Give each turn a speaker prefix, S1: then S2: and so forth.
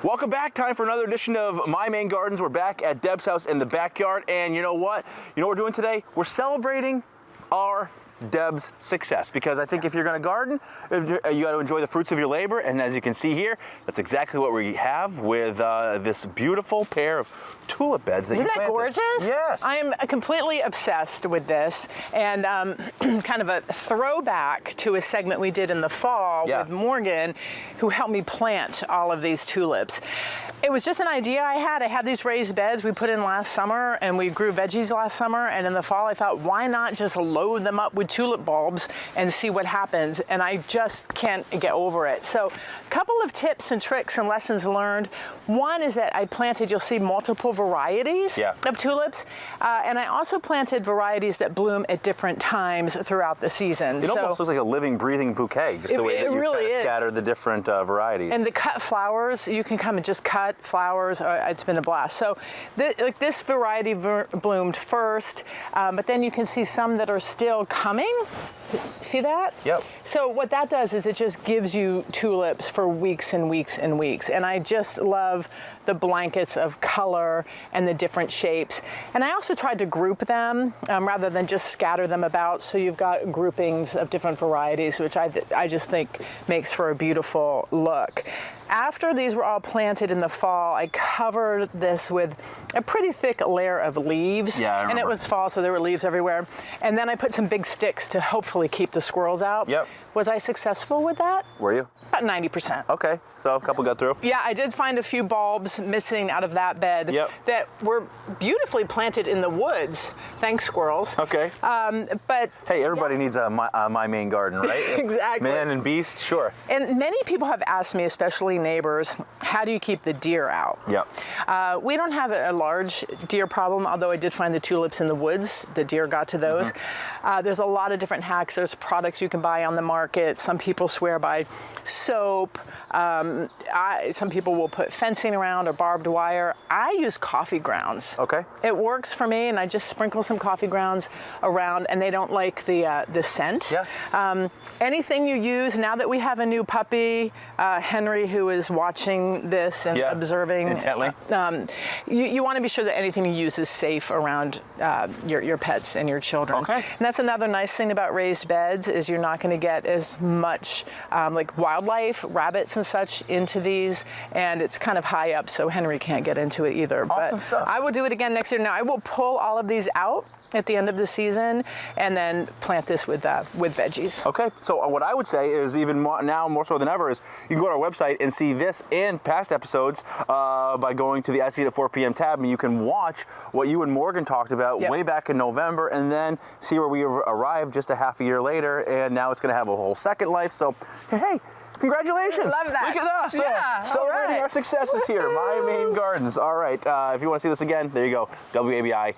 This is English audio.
S1: Welcome back. Time for another edition of My Maine Gardens. We're back at Deb's house in the backyard, and you know what? You know what we're doing today? We're celebrating our Deb's success, because I think if you're going to garden, you got to enjoy the fruits of your labor, and as you can see here, that's exactly what we have with this beautiful pair of tulip beds that you planted.
S2: Isn't that gorgeous?
S1: Yes.
S2: I am completely obsessed with this, and kind of a throwback to a segment we did in the fall with Morgan, who helped me plant all of these tulips. It was just an idea I had. I had these raised beds we put in last summer, and we grew veggies last summer, and in the fall I thought, why not just load them up with tulip bulbs and see what happens, and I just can't get over it. So a couple of tips and tricks and lessons learned. One is that I planted, you'll see, multiple varieties of tulips, and I also planted varieties that bloom at different times throughout the season.
S1: It almost looks like a living, breathing bouquet, just the way that you
S2: really
S1: kind of scatter the different varieties.
S2: And the cut flowers, you can come and just cut flowers. It's been a blast. So like this variety bloomed first, but then you can see some that are still coming. See that?
S1: Yep.
S2: So what that does is it just gives you tulips for weeks and weeks and weeks. And I just love the blankets of color and the different shapes. And I also tried to group them rather than just scatter them about. So you've got groupings of different varieties, which I just think makes for a beautiful look. After these were all planted in the fall, I covered this with a pretty thick layer of leaves.
S1: Yeah, I remember.
S2: And it was fall, so there were leaves everywhere. And then I put some big sticks to hopefully keep the squirrels out.
S1: Yep.
S2: Was I successful with that?
S1: Were you?
S2: About 90%.
S1: Okay, so a couple got through.
S2: Yeah, I did find a few bulbs missing out of that bed that were beautifully planted in the woods. Thanks, squirrels.
S1: Okay.
S2: But
S1: hey, everybody needs a My Maine Garden, right?
S2: Exactly.
S1: Man and beast, sure.
S2: And many people have asked me, especially neighbors, how do you keep the deer out?
S1: Yep.
S2: We don't have a large deer problem, although I did find the tulips in the woods. The deer got to those. There's a lot of different hacks. There's products you can buy on the market. Some people swear by soap. Some people will put fencing around or barbed wire. I use coffee grounds.
S1: Okay.
S2: It works for me, and I just sprinkle some coffee grounds around, and they don't like the scent.
S1: Yeah.
S2: Anything you use, now that we have a new puppy, Henry, who is watching this and observing
S1: intently,
S2: you want to be sure that anything you use is safe around your pets and your children.
S1: Okay.
S2: And that's another nice thing about raised beds, is you're not going to get as much like wildlife, rabbits and such into these, and it's kind of high up, so Henry can't get into it either.
S1: Awesome
S2: but
S1: stuff.
S2: I will do it again next year. Now I will pull all of these out at the end of the season and then plant this with veggies.
S1: Okay, so what I would say is, even more so than ever, is you can go to our website and see this and past episodes by going to the I See It at 4 p.m. tab, and you can watch what you and Morgan talked about way back in November, and then see where we arrived just a half a year later, and now it's going to have a whole second life. So, hey, congratulations.
S2: I love that.
S1: Look at us.
S2: Yeah,
S1: Celebrating our successes here. My Maine Gardens. All right. If you want to see this again, there you go. WABI.TV.